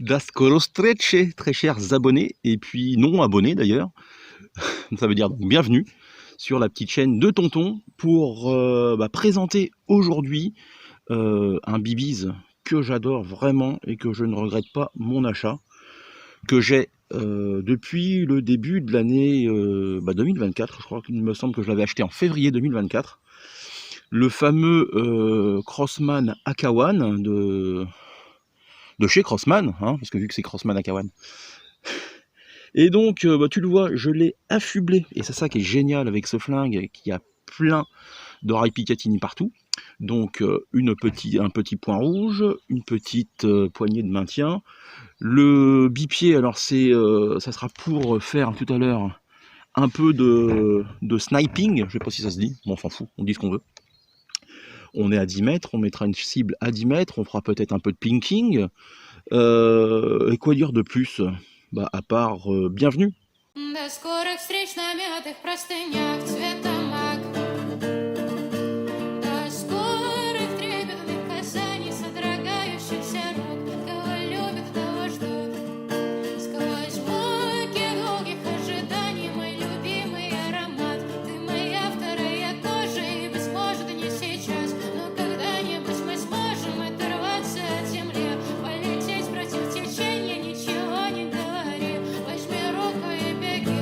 Das Colostrecce, très chers abonnés, et puis non abonnés d'ailleurs. Ça veut dire donc bienvenue sur la petite chaîne de Tonton pour présenter aujourd'hui un Bibiz que j'adore vraiment et que je ne regrette pas mon achat, que j'ai depuis le début de l'année 2024. Je crois qu'il me semble que je l'avais acheté en février 2024. Le fameux Crossman Akawan de chez Crossman, hein, parce que vu que c'est Crossman Akawan. Et donc, tu le vois, je l'ai affublé, et c'est ça qui est génial avec ce flingue, qui a plein d'oreilles Picatinny partout. Donc, un petit point rouge, une petite poignée de maintien. Le bipied, alors ça sera pour faire tout à l'heure un peu de sniping, je sais pas si ça se dit, bon, on s'en fout, on dit ce qu'on veut. On est à 10 mètres, on mettra une cible à 10 mètres, on fera peut-être un peu de pinking. Et quoi dire de plus? À part bienvenue. До скорых встреч на мятых простынях цвета мак. До скорых трепетных касаний, содрогающихся рук. Кого любят, того ждут. Сквозь муки долгих ожиданий мой любимый аромат. Ты моя вторая кожа, и, быть может, не сейчас, но когда-нибудь мы сможем оторваться от земли, полететь против течения, ничего не говори. Возьми руку и беги.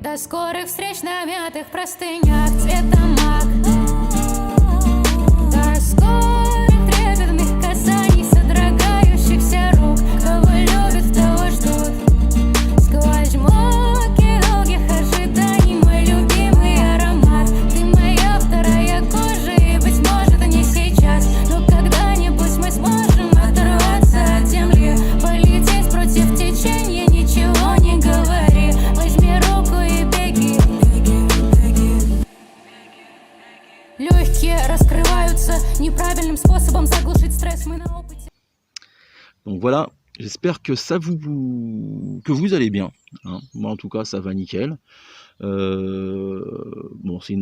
До скорых встреч на мятых простынях цвета мак. До скорых трепетных касаний, содрогающихся рук. Кого любят, того ждут. Сквозь муки долгих ожиданий мой любимый аромат. Ты моя вторая кожа, и, быть может, не сейчас, но когда-нибудь мы сможем оторваться от земли, полететь против течения, ничего не говори. Возьми руку и беги. Легкие раскрываются неправильным способом заглушить стресс. Мы на опыте. Donc voilà, j'espère que que vous allez bien. Hein. Moi en tout cas ça va nickel. Bon, c'est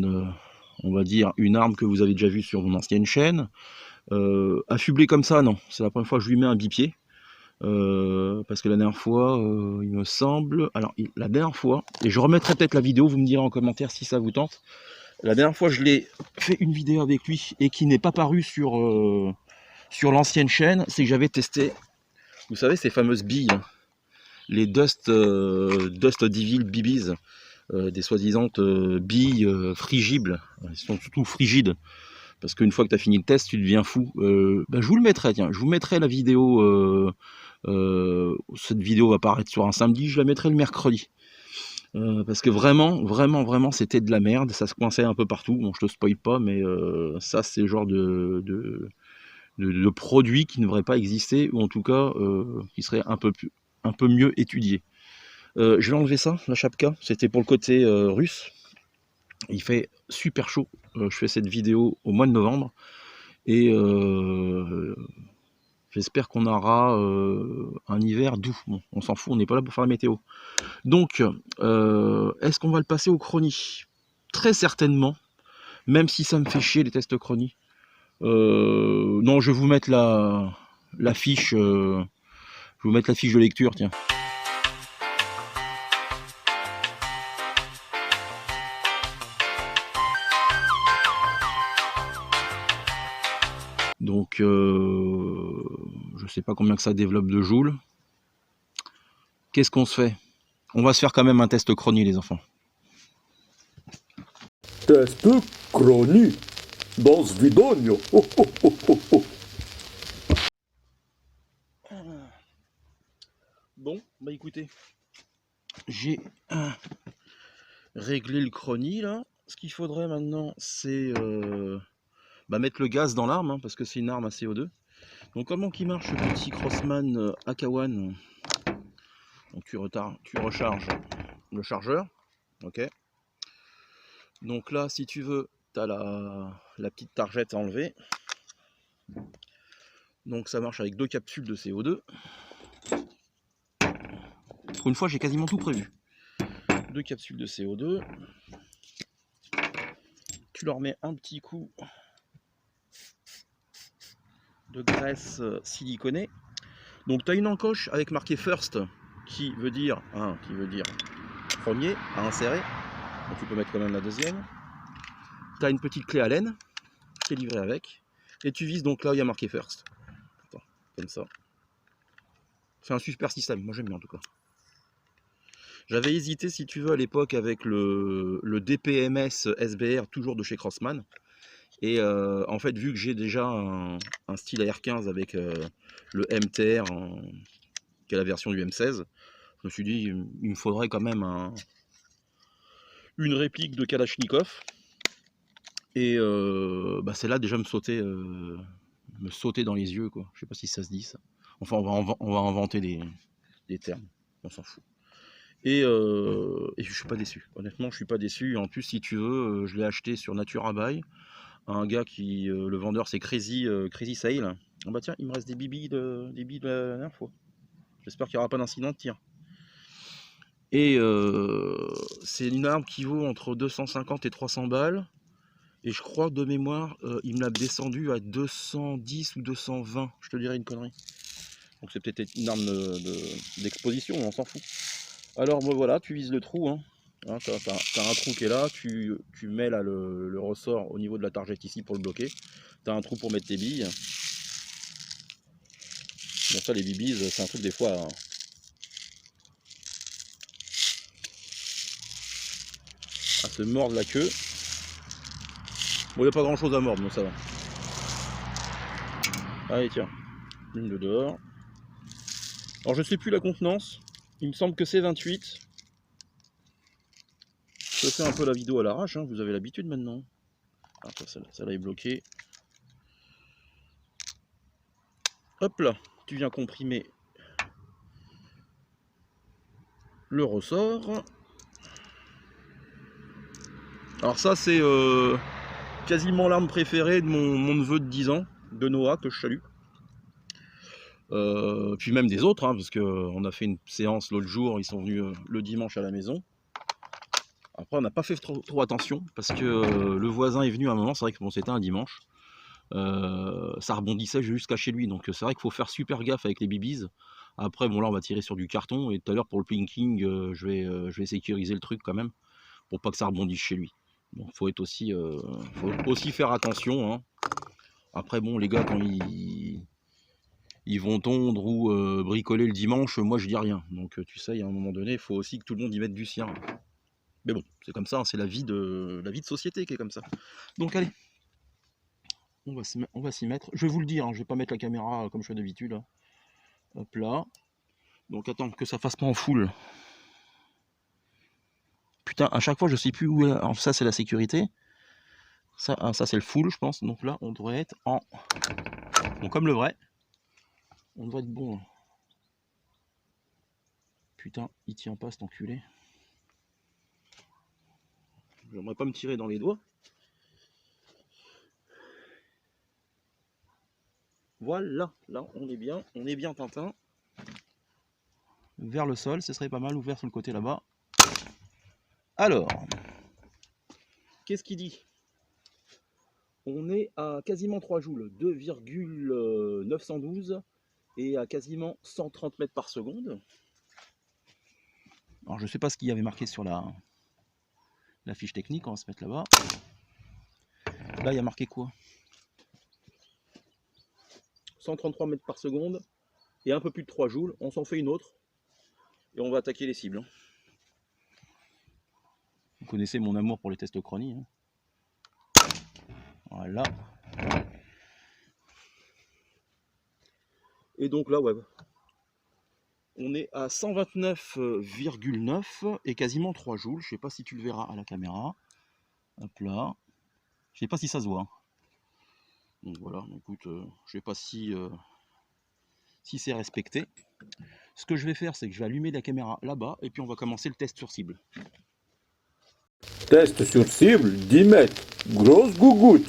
on va dire une arme que vous avez déjà vue sur mon ancienne chaîne. Affublé comme ça, non, c'est la première fois que je lui mets un bipied. Parce que la dernière fois, il me semble, alors la dernière fois, et je remettrai peut-être la vidéo, vous me direz en commentaire si ça vous tente. La dernière fois je l'ai fait une vidéo avec lui et qui n'est pas paru sur l'ancienne chaîne, c'est que j'avais testé, vous savez, ces fameuses billes, les Dust Devil Bibiz, des soi-disant billes frigibles. Ils sont surtout frigides, parce qu'une fois que tu as fini le test, tu deviens fou. Je vous le mettrai, tiens, je vous mettrai la vidéo. Cette vidéo va apparaître sur un samedi, je la mettrai le mercredi. Parce que vraiment, c'était de la merde, ça se coinçait un peu partout. Bon, je te spoil pas, mais ça, c'est le genre de produit qui ne devrait pas exister, ou en tout cas, qui serait un peu mieux étudié. Je vais enlever ça, la chapka, c'était pour le côté russe. Il fait super chaud, je fais cette vidéo au mois de novembre, et j'espère qu'on aura un hiver doux. Bon, on s'en fout, on n'est pas là pour faire la météo. Donc, est-ce qu'on va le passer au chronie? Très certainement, même si ça me fait chier les tests chronie. Non, je vais vous mettre la fiche. Je vais vous mettre la fiche de lecture, tiens. Donc, je sais pas combien que ça développe de joules. Qu'est-ce qu'on se fait? On va se faire quand même un test chronie, les enfants. Test chronie. До свидания. Bon, écoutez, j'ai réglé le chronie là. Ce qu'il faudrait maintenant, c'est mettre le gaz dans l'arme, hein, parce que c'est une arme à CO2. Donc comment qui marche ce petit Crossman Akawan? Donc tu recharges le chargeur, ok. Donc là, si tu veux, tu as la petite targette à enlever. Donc ça marche avec 2 capsules de CO2. Pour une fois, j'ai quasiment tout prévu. 2 capsules de CO2. Tu leur mets un petit coup de graisse siliconée. Donc tu as une encoche avec marqué first qui veut dire premier à insérer. Donc tu peux mettre quand même la deuxième. Tu as une petite clé Allen qui est livrée avec. Et tu vises donc là où il y a marqué first. Attends, comme ça. C'est un super système, moi j'aime bien en tout cas. J'avais hésité si tu veux à l'époque avec le DPMS SBR toujours de chez Crossman. Et en fait vu que j'ai déjà un style AR15 avec le MTR qui est la version du M16, je me suis dit il me faudrait quand même une réplique de Kalachnikov. Et c'est là déjà me sauter dans les yeux quoi. Je sais pas si ça se dit ça. Enfin on va inventer des termes, on s'en fout. Et je suis pas déçu. Honnêtement, je suis pas déçu. En plus, si tu veux, je l'ai acheté sur Natura Buy. Un gars qui, le vendeur, c'est Crazy Sale. Ah bah tiens, il me reste des billes de la dernière fois. J'espère qu'il n'y aura pas d'incident de tir. Et c'est une arme qui vaut entre 250 et 300 balles. Et je crois de mémoire, il me l'a descendu à 210 ou 220. Je te dirais une connerie. Donc c'est peut-être une arme d'exposition, mais on s'en fout. Alors voilà, tu vises le trou, hein. Hein, t'as un trou qui est là, tu mets là le ressort au niveau de la targette ici pour le bloquer. Tu as un trou pour mettre tes billes. Bon ça les bibis, c'est un truc des fois à se mordre la queue. Bon il n'y a pas grand chose à mordre, donc ça va. Allez tiens, une de dehors. Alors je sais plus la contenance, il me semble que c'est 28. Je fais un peu la vidéo à l'arrache, hein, vous avez l'habitude maintenant. Ah, celle-là est bloquée. Hop là, tu viens comprimer le ressort. Alors ça c'est quasiment l'arme préférée de mon neveu de 10 ans, de Noah, que je salue. Puis même des autres, hein, parce qu'on a fait une séance l'autre jour, ils sont venus le dimanche à la maison. Après on n'a pas fait trop attention, parce que le voisin est venu à un moment, c'est vrai que bon, c'était un dimanche. Ça rebondissait jusqu'à chez lui, donc c'est vrai qu'il faut faire super gaffe avec les bibis. Après bon là on va tirer sur du carton, et tout à l'heure pour le pinking, je vais sécuriser le truc quand même, pour pas que ça rebondisse chez lui. Donc faut aussi faire attention, hein. Après bon les gars quand ils vont tondre ou bricoler le dimanche, moi je dis rien. Donc tu sais, à un moment donné, il faut aussi que tout le monde y mette du sien. Mais bon, c'est comme ça, hein, c'est la vie de société qui est comme ça. Donc allez, on va s'y mettre. Je vais vous le dire, hein, je vais pas mettre la caméra comme je fais d'habitude. Hein. Hop là. Donc attends, que ça fasse pas en full. Putain, à chaque fois je sais plus où est. Alors, ça c'est la sécurité. Ça c'est le full, je pense. Donc là, on devrait être en. Bon, comme le vrai. On devrait être bon. Putain, il tient pas cet enculé. J'aimerais pas me tirer dans les doigts. Voilà, là on est bien Tintin. Vers le sol, ce serait pas mal, ou vers sur le côté là-bas. Alors, qu'est-ce qu'il dit? On est à quasiment 3 joules, 2,912 et à quasiment 130 mètres par seconde. Alors je sais pas ce qu'il y avait marqué sur la fiche technique, on va se mettre là-bas. Là il y a marqué quoi? 133 mètres par seconde et un peu plus de 3 joules. On s'en fait une autre et on va attaquer les cibles. Vous connaissez mon amour pour les tests Chronie. Hein. Voilà. Et donc là, ouais, on est à 129,9 et quasiment 3 joules. Je sais pas si tu le verras à la caméra. Hop là. Je sais pas si ça se voit. Donc voilà, écoute, je sais pas si c'est respecté. Ce que je vais faire, c'est que je vais allumer la caméra là-bas et puis on va commencer le test sur cible. Test sur cible, 10 mètres. Grosse gougoute.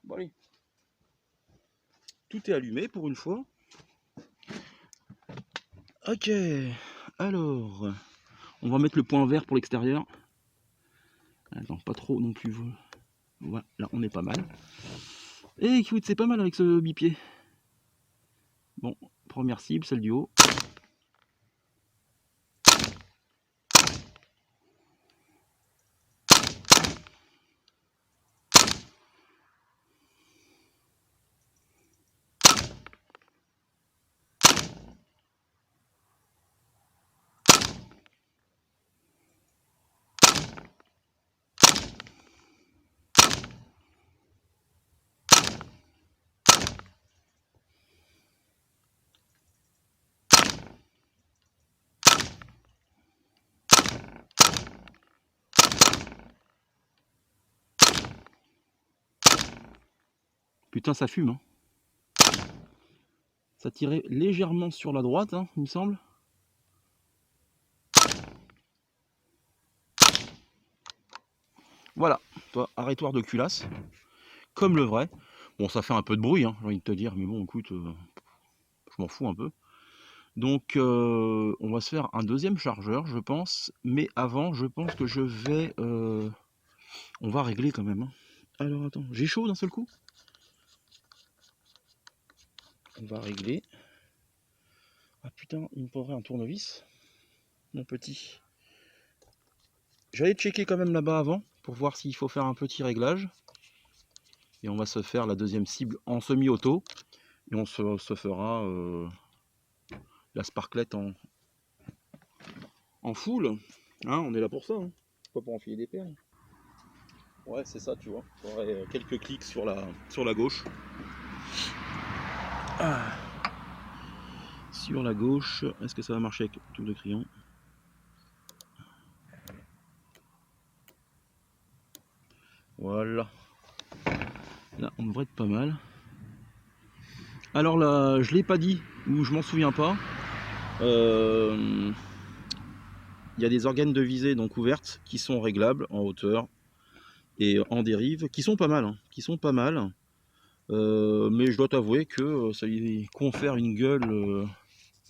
Bon allez. Tout est allumé pour une fois. Ok, alors, on va mettre le point vert pour l'extérieur. Attends, pas trop non plus. Voilà, là on est pas mal. Et écoute, c'est pas mal avec ce bipied. Bon, première cible, celle du haut. Putain, ça fume, hein. Ça tirait légèrement sur la droite, hein, il me semble. Voilà, toi, arrêtoir de culasse, comme le vrai. Bon, ça fait un peu de bruit, hein, j'ai envie de te dire, mais bon, écoute, je m'en fous un peu. Donc, on va se faire un deuxième chargeur, je pense. Mais avant, je pense que je vais... on va régler quand même, hein. Alors, attends, j'ai chaud d'un seul coup. On va régler. Ah putain, il me faudrait un tournevis, mon petit. J'allais checker quand même là-bas avant, pour voir s'il faut faire un petit réglage. Et on va se faire la deuxième cible en semi-auto. Et on se fera la sparklette en full. Hein, on est là pour ça, hein. Pas pour enfiler des perles. Ouais, c'est ça, tu vois. Il faudrait quelques clics sur la gauche. Ah. Sur la gauche, est-ce que ça va marcher avec tout le crayon? Voilà. Là, on devrait être pas mal. Alors là, je l'ai pas dit, ou je m'en souviens pas. Il y a des organes de visée donc ouvertes qui sont réglables en hauteur et en dérive, qui sont pas mal, hein, qui sont pas mal. Mais je dois t'avouer que ça lui confère une gueule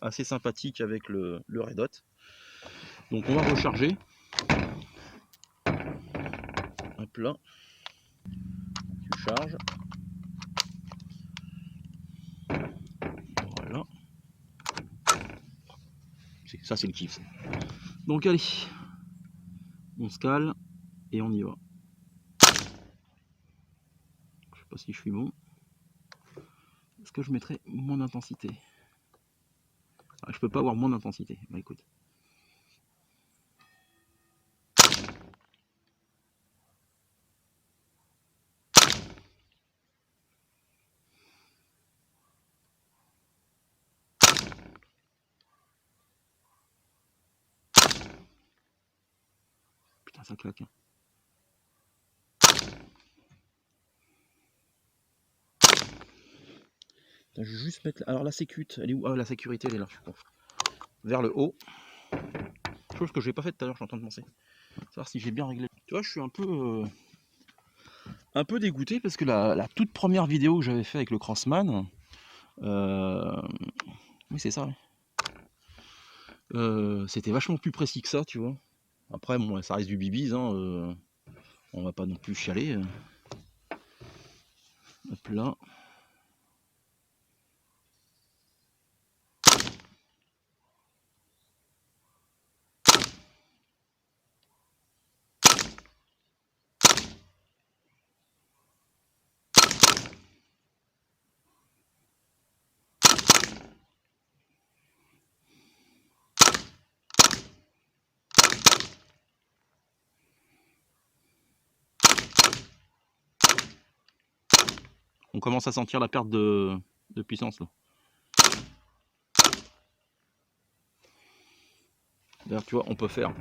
assez sympathique avec le Red Hot. Donc on va recharger. Hop là. Tu charges. Voilà. Ça c'est le kiff. Ça. Donc allez. On se cale et on y va. Je sais pas si je suis bon. Est-ce que je mettrai moins d'intensité? Ah, je peux pas avoir moins d'intensité. Bah écoute. Putain, ça claque. Hein. Je vais juste mettre. Alors la sécurité, elle est où? Ah, la sécurité, elle est là. Vers le haut. Chose que je n'ai pas faite tout à l'heure, je suis en train de penser. Savoir si j'ai bien réglé. Tu vois, je suis un peu dégoûté parce que la toute première vidéo que j'avais fait avec le Crossman, oui c'est ça, c'était vachement plus précis que ça, tu vois. Après, bon, ça reste du bibis, hein, on va pas non plus chialer. Hop là. On commence à sentir la perte de puissance là. D'ailleurs, tu vois, on peut faire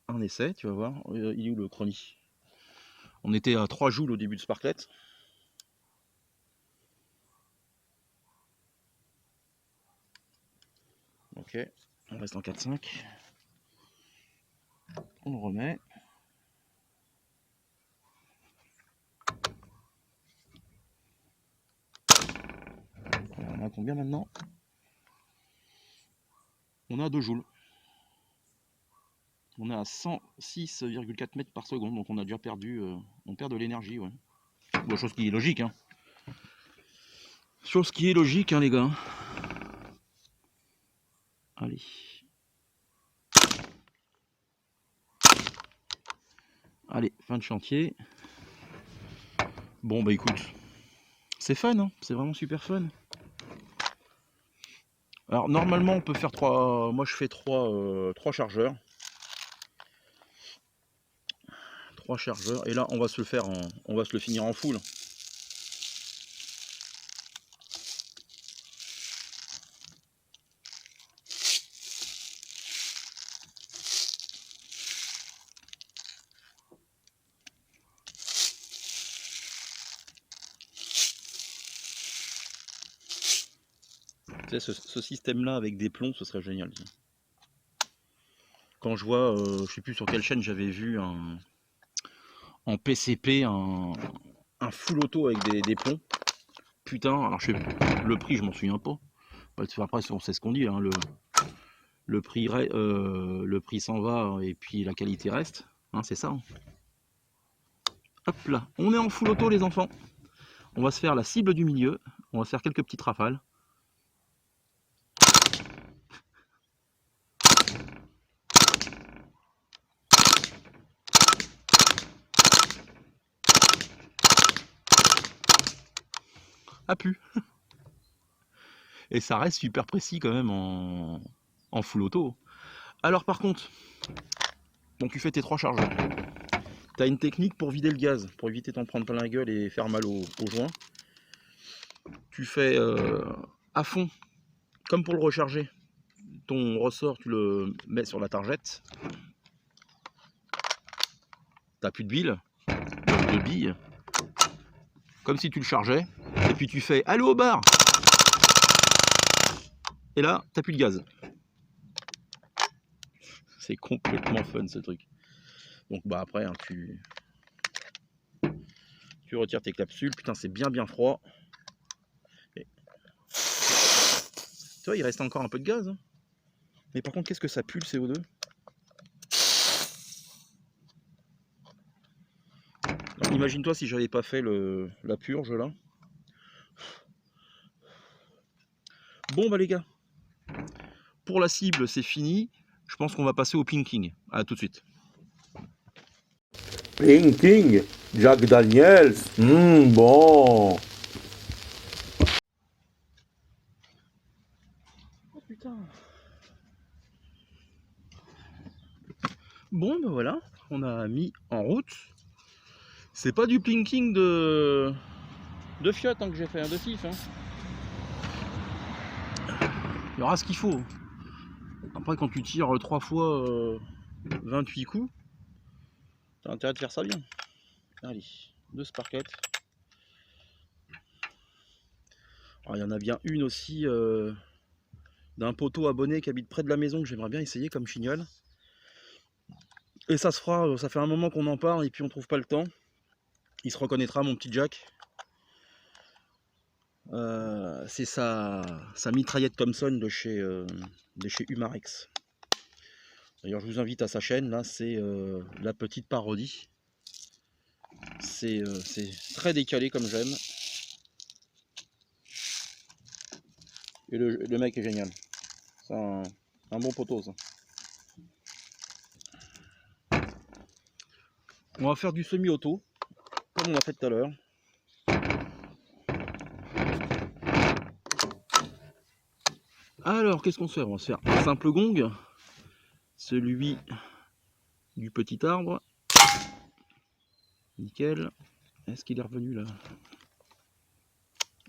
un essai, tu vas voir. Il est où le chronie? On était à 3 joules au début de Sparklet. Ok, on reste en 4-5. On le remet. On a combien maintenant? On a 2 joules. On est à 106,4 mètres par seconde, donc on a déjà perdu, on perd de l'énergie, ouais. Bon, chose qui est logique, hein. Chose qui est logique, hein, les gars. Allez. Allez, fin de chantier. Bon, bah écoute, c'est fun, hein, c'est vraiment super fun. Alors, normalement, on peut faire 3. Moi, je fais 3 chargeurs. 3 chargeurs. Et là, on va se le faire on va se le finir en full. Tu sais, ce système-là avec des plombs, ce serait génial. Quand je vois, je sais plus sur quelle chaîne j'avais vu en PCP un full auto avec des plombs. Putain, alors le prix, je m'en souviens pas. Après, on sait ce qu'on dit, hein, le prix s'en va et puis la qualité reste. Hein, c'est ça. Hein. Hop là, on est en full auto, les enfants. On va se faire la cible du milieu. On va se faire quelques petites rafales. A pu. Et ça reste super précis quand même en full auto. Alors par contre, donc tu fais tes 3 chargeurs. Tu as une technique pour vider le gaz, pour éviter d'en prendre plein la gueule et faire mal au joint. Tu fais à fond, comme pour le recharger. Ton ressort, tu le mets sur la targette. T'as plus de billes, comme si tu le chargeais. Et puis tu fais allô au bar. Et là, t'as plus de gaz. C'est complètement fun ce truc. Donc bah après, hein, tu retires tes capsules. Putain, c'est bien froid. Et... tu vois, il reste encore un peu de gaz. Hein. Mais par contre, qu'est-ce que ça pue le CO2 ? Imagine-toi si j'avais pas fait la purge là. Bon bah les gars, pour la cible c'est fini. Je pense qu'on va passer au pinking. À tout de suite. Pinking, Jack Daniels, bon. Oh putain. Bon bah voilà, on a mis en route. C'est pas du pinking de fiat hein, que j'ai fait, de sif. Hein. Il y aura ce qu'il faut. Après quand tu tires 3 fois 28 coups, t'as intérêt de faire ça bien. Allez, 2 sparkettes. Alors, il y en a bien une aussi d'un poteau abonné qui habite près de la maison que j'aimerais bien essayer comme chignole. Et ça se fera, ça fait un moment qu'on en parle et puis on trouve pas le temps. Il se reconnaîtra mon petit Jack. C'est sa mitraillette Thompson de chez Humarex. D'ailleurs je vous invite à sa chaîne, là c'est la petite parodie. C'est très décalé comme j'aime. Et le mec est génial. C'est un bon poteau ça. On va faire du semi-auto, comme on a fait tout à l'heure. Alors, qu'est-ce qu'on se fait ? On va se faire un simple gong, celui du petit arbre. Nickel. Est-ce qu'il est revenu là ?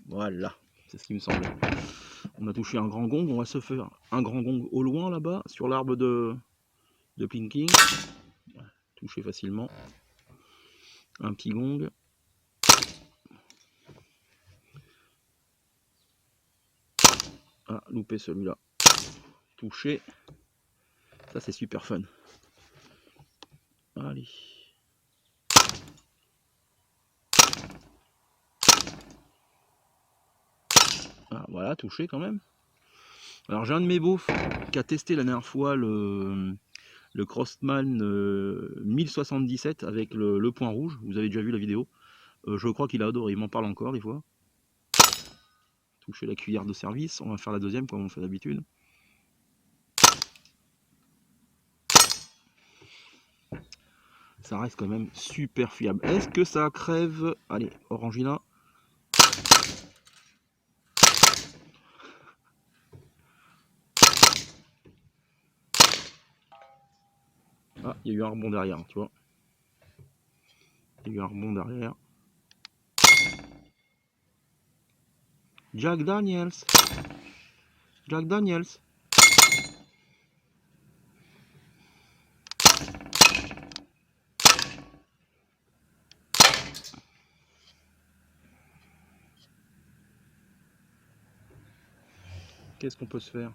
Voilà, c'est ce qui me semblait. On a touché un grand gong, on va se faire un grand gong au loin là-bas, sur l'arbre de pinking. Touché facilement. Un petit gong. Ah, loupé celui-là. Touché. Ça c'est super fun. Allez. Ah, voilà, touché quand même. Alors j'ai un de mes beaufs qui a testé la dernière fois le Crossman 1077 avec le point rouge. Vous avez déjà vu la vidéo. Je crois qu'il a adoré, il m'en parle encore des fois. Toucher la cuillère de service, on va faire la deuxième comme on fait d'habitude. Ça reste quand même super fiable. Est-ce que ça crève? Allez, Orangina. Ah, il y a eu un rebond derrière, tu vois. Il y a eu un rebond derrière. Jack Daniels. Jack Daniels. Qu'est-ce qu'on peut se faire?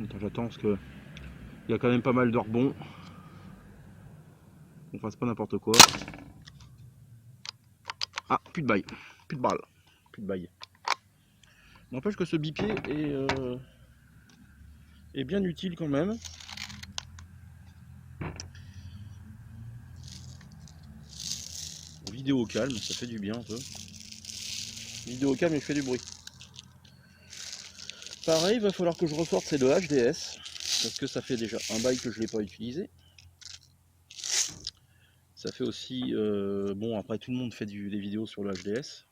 Attends, j'attends parce que il y a quand même pas mal de rebonds. On fasse pas n'importe quoi. Ah, plus de bail, plus de balle, plus de bail. N'empêche que ce bipied est bien utile quand même. Vidéo calme, ça fait du bien un peu. Vidéo calme et je fais du bruit. Pareil, il va falloir que je ressorte ces deux HDS. Parce que ça fait déjà un bail que je ne l'ai pas utilisé. Ça fait aussi... bon, après tout le monde fait des vidéos sur le HDS.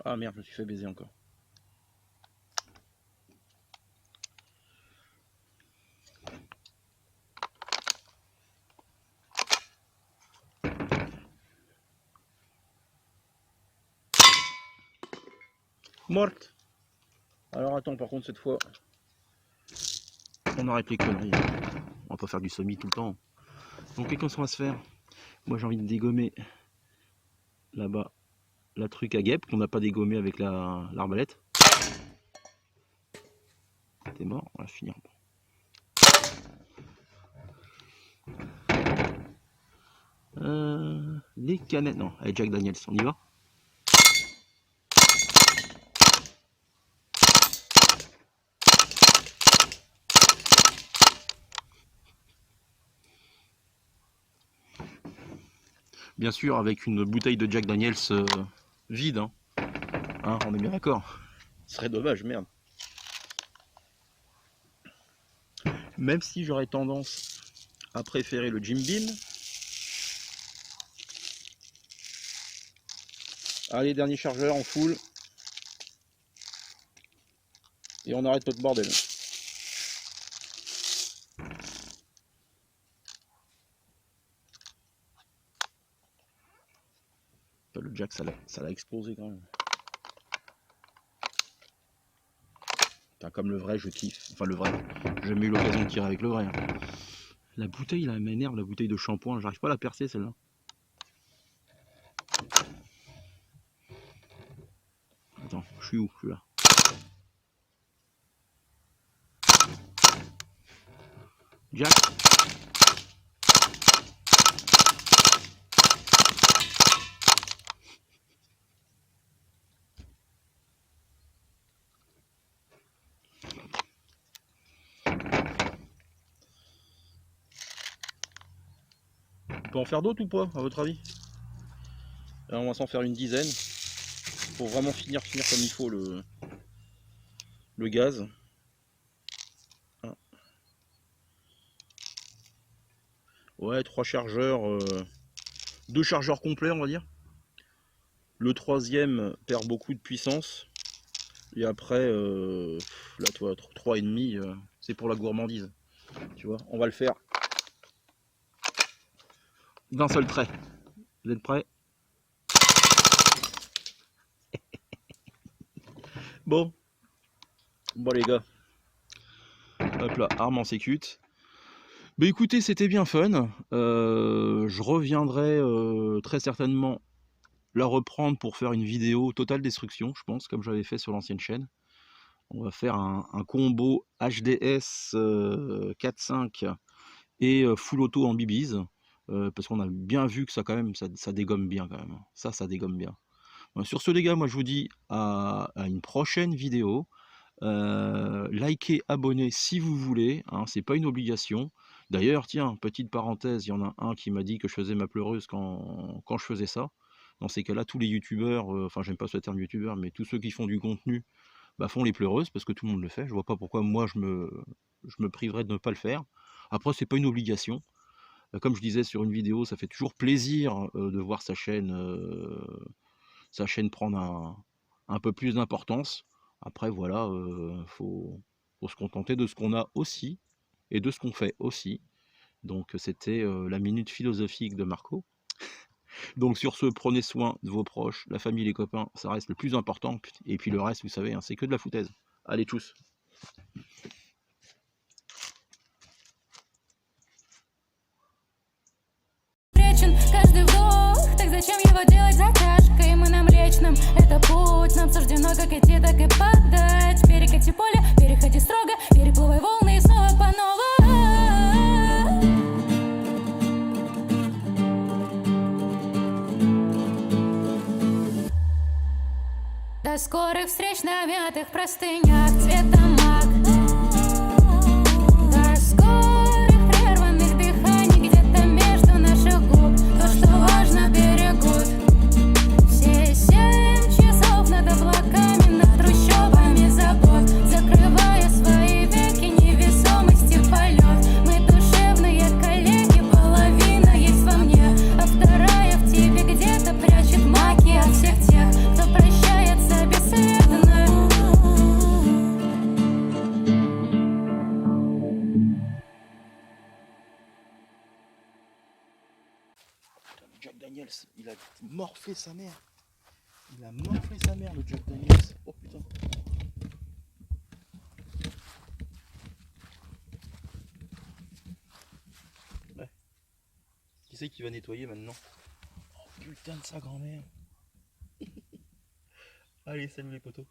Ah merde, je me suis fait baiser encore. Morte. Alors attends, par contre cette fois, on arrête les conneries. On va pas faire du semi tout le temps. Donc qu'est-ce qu'on va se faire? Moi j'ai envie de dégommer là-bas la truc à guêpe qu'on n'a pas dégommé avec l'arbalète. T'es mort, on va finir. Les canettes, non, allez Jack Daniels, on y va. Bien sûr avec une bouteille de Jack Daniels vide, hein. On est bien d'accord. Ce serait dommage, merde. Même si j'aurais tendance à préférer le Jim Beam. Allez, dernier chargeur en full. Et on arrête notre bordel. Le jack, ça l'a explosé quand même. Enfin, comme le vrai, je kiffe. Enfin, le vrai. J'ai jamais eu l'occasion de tirer avec le vrai. Hein. La bouteille, là, m'énerve, la bouteille de shampoing. J'arrive pas à la percer, celle-là. Attends, je suis où? Je suis là. Jack. On peut en faire d'autres ou pas, à votre avis? Là, on va s'en faire une dizaine. Pour vraiment finir comme il faut le gaz. Ah. Ouais, 3 chargeurs. 2 chargeurs complets, on va dire. Le troisième perd beaucoup de puissance. Et après, là, toi, 3,5, c'est pour la gourmandise. Tu vois, on va le faire d'un seul trait. Vous êtes prêts? Bon les gars. Hop là, arme en sécute. Bah écoutez, c'était bien fun. Je reviendrai très certainement la reprendre pour faire une vidéo totale destruction, je pense, comme j'avais fait sur l'ancienne chaîne. On va faire un combo HDS 4.5 et full auto en bibise, parce qu'on a bien vu que ça quand même, ça dégomme bien quand même. Ça dégomme bien. Sur ce les gars, moi je vous dis à une prochaine vidéo. Likez, abonnez si vous voulez, hein, c'est pas une obligation. D'ailleurs, tiens, petite parenthèse, il y en a un qui m'a dit que je faisais ma pleureuse quand je faisais ça. Dans ces cas-là, tous les youtubeurs, enfin j'aime pas ce terme youtubeur, mais tous ceux qui font du contenu, bah, font les pleureuses parce que tout le monde le fait. Je vois pas pourquoi moi je me priverais de ne pas le faire. Après, c'est pas une obligation. Comme je disais sur une vidéo, ça fait toujours plaisir de voir sa chaîne prendre un peu plus d'importance. Après, voilà, faut se contenter de ce qu'on a aussi et de ce qu'on fait aussi. Donc, c'était la minute philosophique de Marco. Donc, sur ce, prenez soin de vos proches, la famille, les copains, ça reste le plus important. Et puis le reste, vous savez, hein, c'est que de la foutaise. Allez, tous. Встречен каждый вдох, так зачем его делать затяжкой? Мы на Млечном, это путь, нам суждено как идти, так и падать. Перекати поле, переходи строго, переплывай волны и снова по новой. До скорых встреч на мятых простынях цвета мак. До скорых прерванных дыханий где-то между наших губ. То, что важно, берегут. Все 7 часов над облаками, над трущобами забот, закрывая свои веки невесомости полет. Мы душевные коллеги, половина есть во мне, а вторая в тебе где-то прячет маки от всех тех, кто прощается бесследно. Jack Daniels, il a morflé sa mère. Il a morflé sa mère, le Jack Daniels. Oh putain. Ouais. Qui c'est qui va nettoyer maintenant? Oh putain de sa grand-mère. Allez, salut les potos.